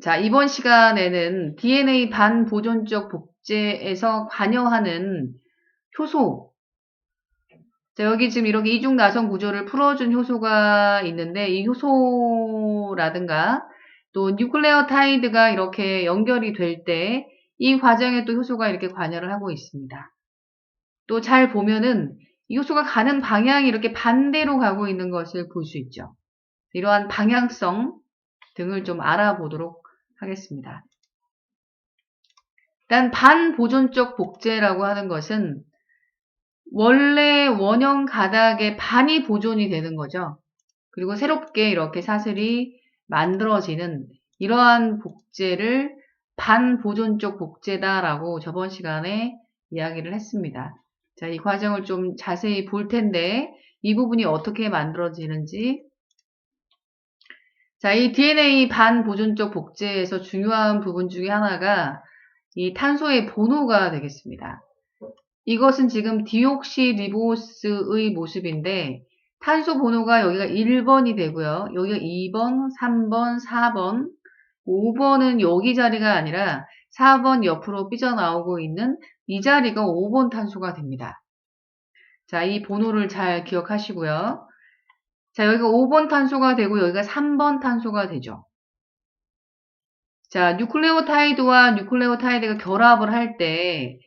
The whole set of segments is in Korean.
자, 이번 시간에는 DNA 반보존적 복제에서 관여하는 효소. 자, 여기 지금 이렇게 이중 나선 구조를 풀어준 효소가 있는데, 이 효소라든가, 또 뉴클레오타이드가 이렇게 연결이 될 때, 이 과정에 또 효소가 이렇게 관여를 하고 있습니다. 또 잘 보면은, 이 효소가 가는 방향이 이렇게 반대로 가고 있는 것을 볼 수 있죠. 이러한 방향성 등을 좀 알아보도록 하겠습니다. 일단 반보존적 복제라고 하는 것은 원래 원형 가닥의 반이 보존이 되는 거죠. 그리고 새롭게 이렇게 사슬이 만들어지는 이러한 복제를 반보존적 복제다라고 저번 시간에 이야기를 했습니다. 자, 이 과정을 좀 자세히 볼 텐데 이 부분이 어떻게 만들어지는지. 자, 이 DNA 반보존적 복제에서 중요한 부분 중에 하나가 이 탄소의 번호가 되겠습니다. 이것은 지금 디옥시리보스의 모습인데 탄소 번호가 여기가 1번이 되고요. 여기가 2번, 3번, 4번, 5번은 여기 자리가 아니라 4번 옆으로 삐져나오고 있는 이 자리가 5번 탄소가 됩니다. 자, 이 번호를 잘 기억하시고요. 자, 여기가 5번 탄소가 되고 여기가 3번 탄소가 되죠. 자, 뉴클레오타이드와 뉴클레오타이드가 결합을 할 때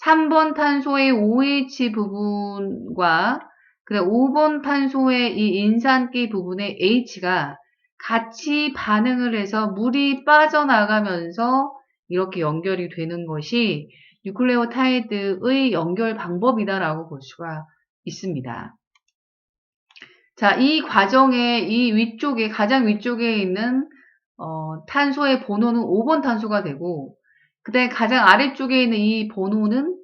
3번 탄소의 OH 부분과 그다음 5번 탄소의 이 인산기 부분의 H가 같이 반응을 해서 물이 빠져나가면서 이렇게 연결이 되는 것이 뉴클레오타이드의 연결 방법이다라고 볼 수가 있습니다. 자, 이 과정에 이 위쪽에 가장 위쪽에 있는 탄소의 번호는 5번 탄소가 되고 그다음에 가장 아래쪽에 있는 이 번호는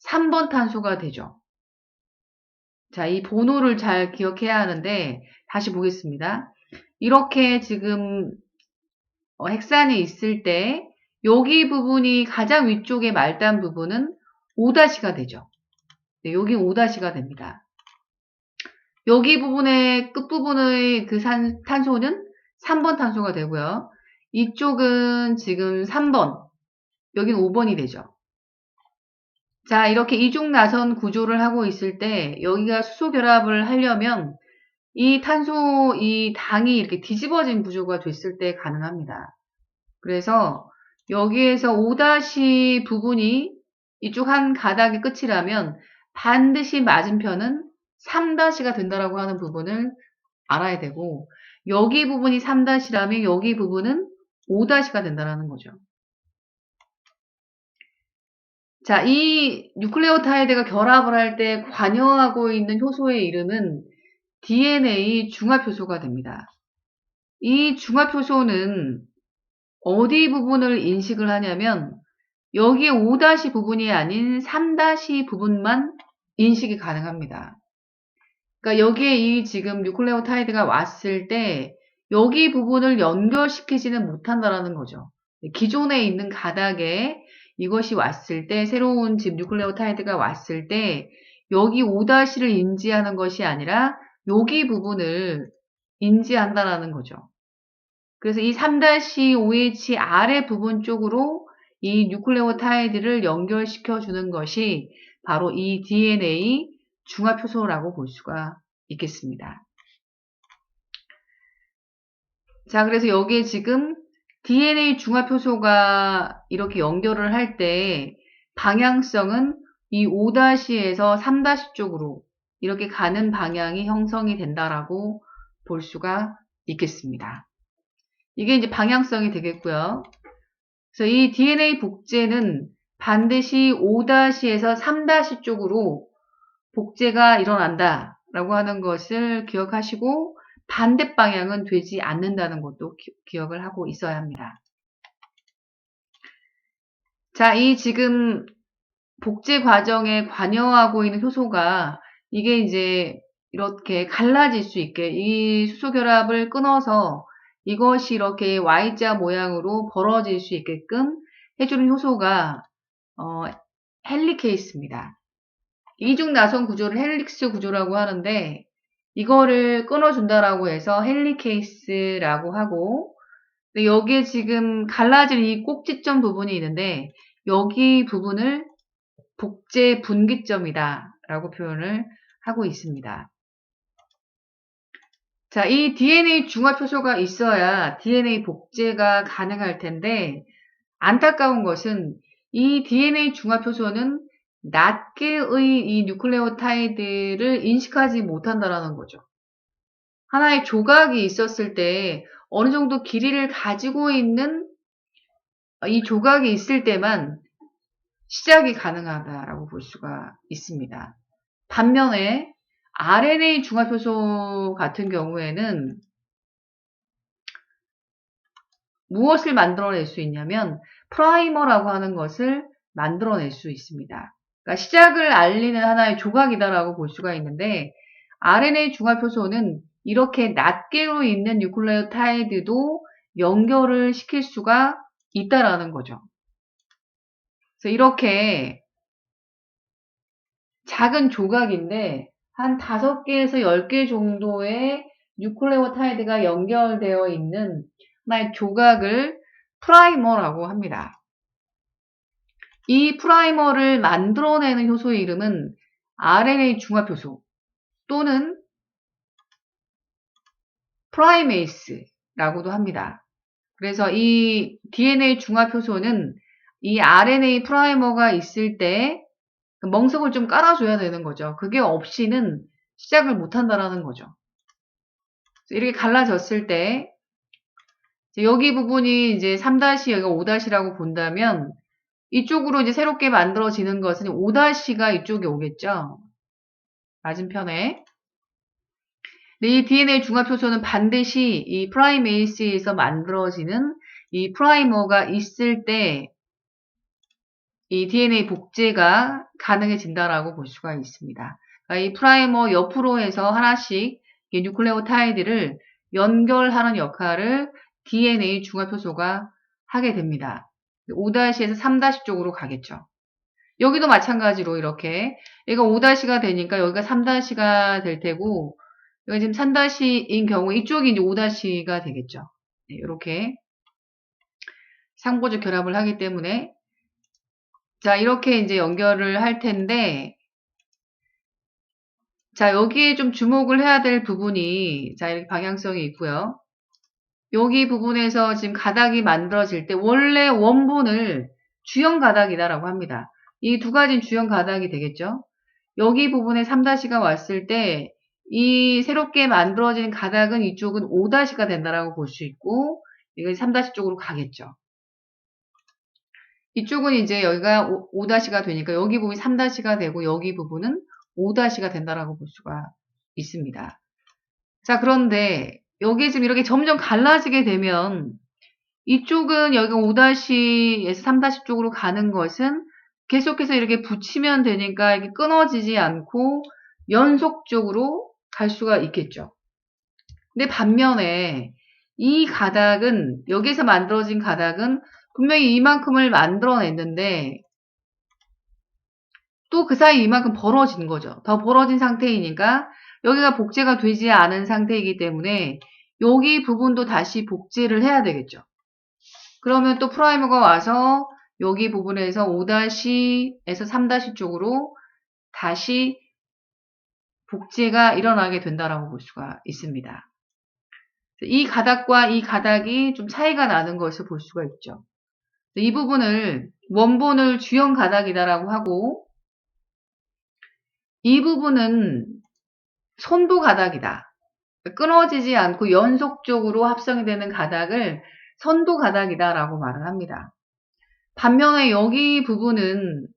3번 탄소가 되죠. 자, 이 번호를 잘 기억해야 하는데 다시 보겠습니다. 이렇게 지금 헥산이 있을 때 여기 부분이 가장 위쪽의 말단 부분은 5-가 되죠. 네, 여기 5-가 됩니다. 여기 부분의 끝부분의 그 탄소는 3번 탄소가 되고요. 이쪽은 지금 3번, 여기는 5번이 되죠. 자, 이렇게 이중 나선 구조를 하고 있을 때 여기가 수소 결합을 하려면 이 탄소, 이 당이 이렇게 뒤집어진 구조가 됐을 때 가능합니다. 그래서 여기에서 5- 부분이 이쪽 한 가닥의 끝이라면 반드시 맞은편은 3-가 된다라고 하는 부분을 알아야 되고 여기 부분이 3-라면 여기 부분은 5-가 된다라는 거죠. 자, 이 뉴클레오타이드가 결합을 할 때 관여하고 있는 효소의 이름은 DNA 중합효소가 됩니다. 이 중합효소는 어디 부분을 인식을 하냐면 여기에 5- 부분이 아닌 3- 부분만 인식이 가능합니다. 그러니까 여기에 이 지금 뉴클레오타이드가 왔을 때 여기 부분을 연결시키지는 못한다라는 거죠. 기존에 있는 가닥에 이것이 왔을 때 새로운 집 뉴클레오타이드가 왔을 때 여기 5-를 인지하는 것이 아니라 여기 부분을 인지한다라는 거죠. 그래서 이 3-OH 아래 부분 쪽으로 이 뉴클레오타이드를 연결시켜 주는 것이 바로 이 DNA 중합효소라고 볼 수가 있겠습니다. 자, 그래서 여기에 지금 DNA 중합효소가 이렇게 연결을 할 때 방향성은 이 5-에서 3- 쪽으로 이렇게 가는 방향이 형성이 된다라고 볼 수가 있겠습니다. 이게 이제 방향성이 되겠고요. 그래서 이 DNA 복제는 반드시 5-에서 3- 쪽으로 복제가 일어난다라고 하는 것을 기억하시고 반대 방향은 되지 않는다는 것도 기억을 하고 있어야 합니다. 자, 이 지금 복제 과정에 관여하고 있는 효소가 이게 이제 이렇게 갈라질 수 있게 이 수소 결합을 끊어서 이것이 이렇게 Y자 모양으로 벌어질 수 있게끔 해주는 효소가 헬리케이스입니다. 이중 나선 구조를 헬릭스 구조라고 하는데 이거를 끊어준다라고 해서 헬리케이스라고 하고 근데 여기에 지금 갈라진 이 꼭지점 부분이 있는데 여기 부분을 복제 분기점이다 라고 표현을 하고 있습니다. 자, 이 DNA 중화표소가 있어야 DNA 복제가 가능할 텐데 안타까운 것은 이 DNA 중화표소는 낱개의 이 뉴클레오타이드를 인식하지 못한다라는 거죠. 하나의 조각이 있었을 때 어느 정도 길이를 가지고 있는 이 조각이 있을 때만 시작이 가능하다라고 볼 수가 있습니다. 반면에 RNA 중화표소 같은 경우에는 무엇을 만들어낼 수 있냐면 프라이머라고 하는 것을 만들어낼 수 있습니다. 그러니까 시작을 알리는 하나의 조각이다라고 볼 수가 있는데 RNA 중화표소는 이렇게 낱개로 있는 뉴클레오타이드도 연결을 시킬 수가 있다라는 거죠. 그래서 이렇게 작은 조각인데 한 5개에서 10개 정도의 뉴클레오타이드가 연결되어 있는 하나의 조각을 프라이머라고 합니다. 이 프라이머를 만들어내는 효소의 이름은 RNA 중화효소 또는 프라이메이스라고도 합니다. 그래서 이 DNA 중화효소는 이 RNA 프라이머가 있을 때 멍석을 좀 깔아줘야 되는 거죠. 그게 없이는 시작을 못한다라는 거죠. 이렇게 갈라졌을 때 여기 부분이 이제 3- 여기가 5-라고 본다면 이쪽으로 이제 새롭게 만들어지는 것은 5-가 이쪽에 오겠죠. 맞은편에. 근데 이 DNA 중화표소는 반드시 이 프라이메이스에서 만들어지는 이 프라이머가 있을 때 이 DNA 복제가 가능해진다라고 볼 수가 있습니다. 그러니까 이 프라이머 옆으로 해서 하나씩 뉴클레오타이드를 연결하는 역할을 DNA 중화표소가 하게 됩니다. 5-에서 3- 쪽으로 가겠죠. 여기도 마찬가지로 이렇게 얘가 5-가 되니까 여기가 3-가 될 테고 여기 지금 3-인 경우에 이쪽이 이제 5-가 되겠죠. 네, 이렇게 상보적 결합을 하기 때문에 자, 이렇게 이제 연결을 할 텐데 자, 여기에 좀 주목을 해야 될 부분이 자, 이렇게 방향성이 있고요. 여기 부분에서 지금 가닥이 만들어질 때 원래 원본을 주형 가닥이다라고 합니다. 이 두 가지는 주형 가닥이 되겠죠. 여기 부분에 3-가 왔을 때 이 새롭게 만들어진 가닥은 이쪽은 5-가 된다라고 볼 수 있고 이건 3- 쪽으로 가겠죠. 이쪽은 이제 여기가 5-가 되니까 여기 부분이 3-가 되고 여기 부분은 5-가 된다라고 볼 수가 있습니다. 자, 그런데 여기 지금 이렇게 점점 갈라지게 되면 이쪽은 여기가 5-에서 3- 쪽으로 가는 것은 계속해서 이렇게 붙이면 되니까 이게 끊어지지 않고 연속적으로 갈 수가 있겠죠. 근데 반면에 이 가닥은 여기서 만들어진 가닥은 분명히 이만큼을 만들어냈는데 또 그 사이 이만큼 벌어진 거죠. 더 벌어진 상태이니까 여기가 복제가 되지 않은 상태이기 때문에 여기 부분도 다시 복제를 해야 되겠죠. 그러면 또 프라이머가 와서 여기 부분에서 5-에서 3- 쪽으로 다시 복제가 일어나게 된다라고 볼 수가 있습니다. 이 가닥과 이 가닥이 좀 차이가 나는 것을 볼 수가 있죠. 이 부분을 원본을 주형 가닥이다라고 하고 이 부분은 선도 가닥이다. 끊어지지 않고 연속적으로 합성이 되는 가닥을 선도 가닥이다라고 말을 합니다. 반면에 여기 부분은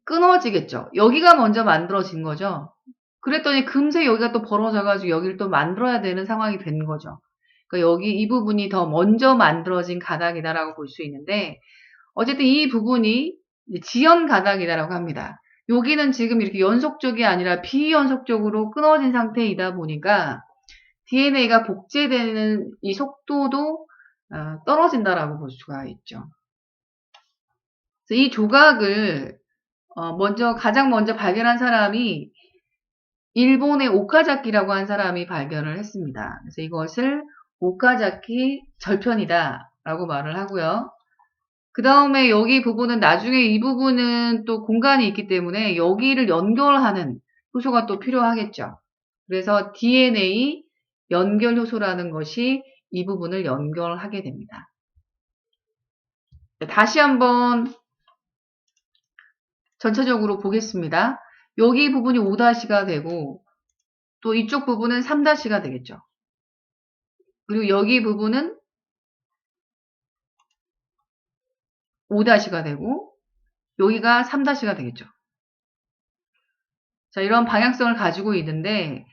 끊어지겠죠. 여기가 먼저 만들어진 거죠. 그랬더니 금세 여기가 또 벌어져가지고 여기를 또 만들어야 되는 상황이 된 거죠. 그러니까 여기 이 부분이 더 먼저 만들어진 가닥이다라고 볼 수 있는데 어쨌든 이 부분이 지연 가닥이다라고 합니다. 여기는 지금 이렇게 연속적이 아니라 비연속적으로 끊어진 상태이다 보니까 DNA가 복제되는 이 속도도 떨어진다라고 볼 수가 있죠. 그래서 이 조각을 가장 먼저 발견한 사람이 일본의 오카자키라고 한 사람이 발견을 했습니다. 그래서 이것을 오카자키 절편이다 라고 말을 하고요. 그 다음에 여기 부분은 나중에 이 부분은 또 공간이 있기 때문에 여기를 연결하는 효소가 또 필요하겠죠. 그래서 DNA 연결 효소라는 것이 이 부분을 연결하게 됩니다. 다시 한번 전체적으로 보겠습니다. 여기 부분이 5-가 되고 또 이쪽 부분은 3-가 되겠죠. 그리고 여기 부분은 5-가 되고 여기가 3-가 되겠죠. 자, 이런 방향성을 가지고 있는데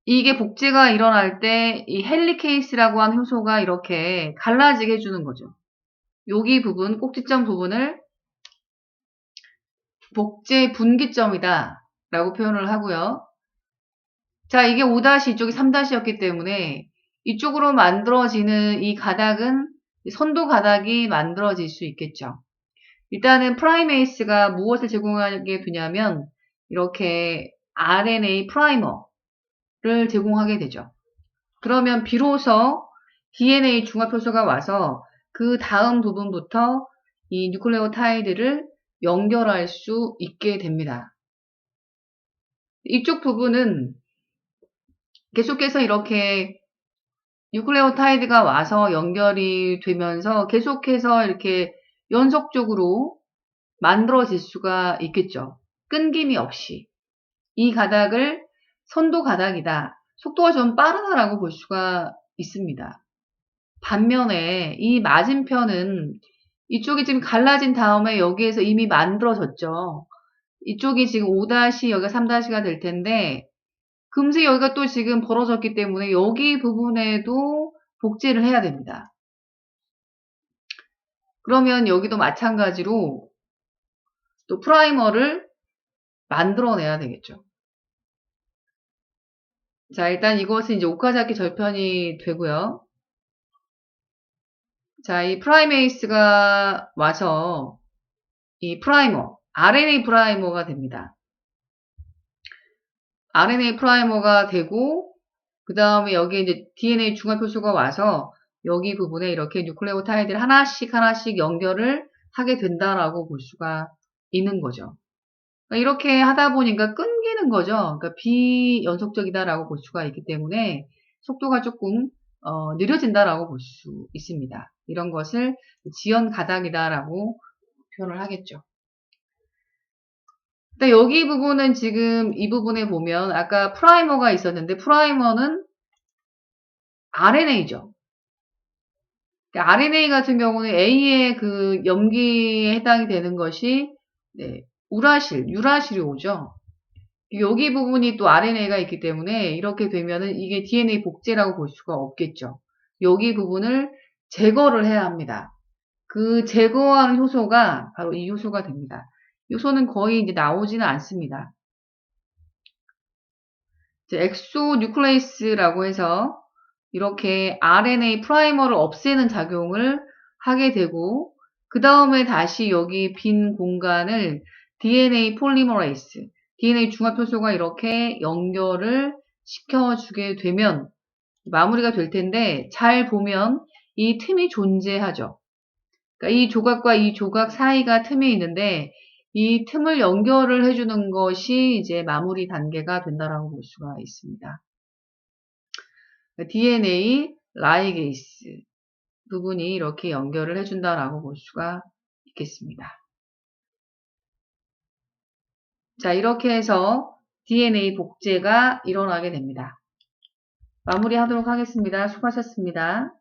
이게 복제가 일어날 때 이 헬리케이스라고 하는 효소가 이렇게 갈라지게 해주는 거죠. 여기 부분, 꼭지점 부분을 복제 분기점이다 라고 표현을 하고요. 자, 이게 5- 이쪽이 3-였기 때문에 이쪽으로 만들어지는 이 가닥은 선도 가닥이 만들어질 수 있겠죠. 일단은 프라이메이스가 무엇을 제공하게 되냐면 이렇게 RNA 프라이머를 제공하게 되죠. 그러면 비로소 DNA 중합효소가 와서 그 다음 부분부터 이 뉴클레오타이드를 연결할 수 있게 됩니다. 이쪽 부분은 계속해서 이렇게 뉴클레오타이드가 와서 연결이 되면서 계속해서 이렇게 연속적으로 만들어질 수가 있겠죠. 끊김이 없이. 이 가닥을 선도 가닥이다. 속도가 좀 빠르다라고 볼 수가 있습니다. 반면에 이 맞은편은 이쪽이 지금 갈라진 다음에 여기에서 이미 만들어졌죠. 이쪽이 지금 5- 여기가 3-가 될 텐데 금세 여기가 또 지금 벌어졌기 때문에 여기 부분에도 복제를 해야 됩니다. 그러면 여기도 마찬가지로 또 프라이머를 만들어내야 되겠죠. 자, 일단 이것은 이제 오카자키 절편이 되고요. 자, 이 프라이메이스가 와서 이 프라이머, RNA 프라이머가 됩니다. RNA 프라이머가 되고 그 다음에 여기에 이제 DNA 중합효소가 와서 여기 부분에 이렇게 뉴클레오타이드를 하나씩 연결을 하게 된다라고 볼 수가 있는 거죠. 그러니까 이렇게 하다 보니까 끊기는 거죠. 그러니까 비연속적이다라고 볼 수가 있기 때문에 속도가 조금 느려진다라고 볼 수 있습니다. 이런 것을 지연 가닥이다라고 표현을 하겠죠. 근데 여기 부분은 지금 이 부분에 보면 아까 프라이머가 있었는데 프라이머는 RNA죠. RNA 같은 경우는 A의 그 염기에 해당이 되는 것이 유라실이 오죠. 여기 부분이 또 RNA가 있기 때문에 이렇게 되면은 이게 DNA 복제라고 볼 수가 없겠죠. 여기 부분을 제거를 해야 합니다. 그 제거하는 효소가 바로 이 효소가 됩니다. 효소는 거의 이제 나오지는 않습니다. 엑소뉴클레이스라고 해서 이렇게 RNA 프라이머를 없애는 작용을 하게 되고 그 다음에 다시 여기 빈 공간을 DNA 폴리머레이스, DNA 중합효소가 이렇게 연결을 시켜주게 되면 마무리가 될 텐데 잘 보면 이 틈이 존재하죠. 그러니까 이 조각과 이 조각 사이가 틈이 있는데 이 틈을 연결을 해주는 것이 이제 마무리 단계가 된다라고 볼 수가 있습니다. DNA 라이게이스 부분이 이렇게 연결을 해준다라고 볼 수가 있겠습니다. 자, 이렇게 해서 DNA 복제가 일어나게 됩니다. 마무리하도록 하겠습니다. 수고하셨습니다.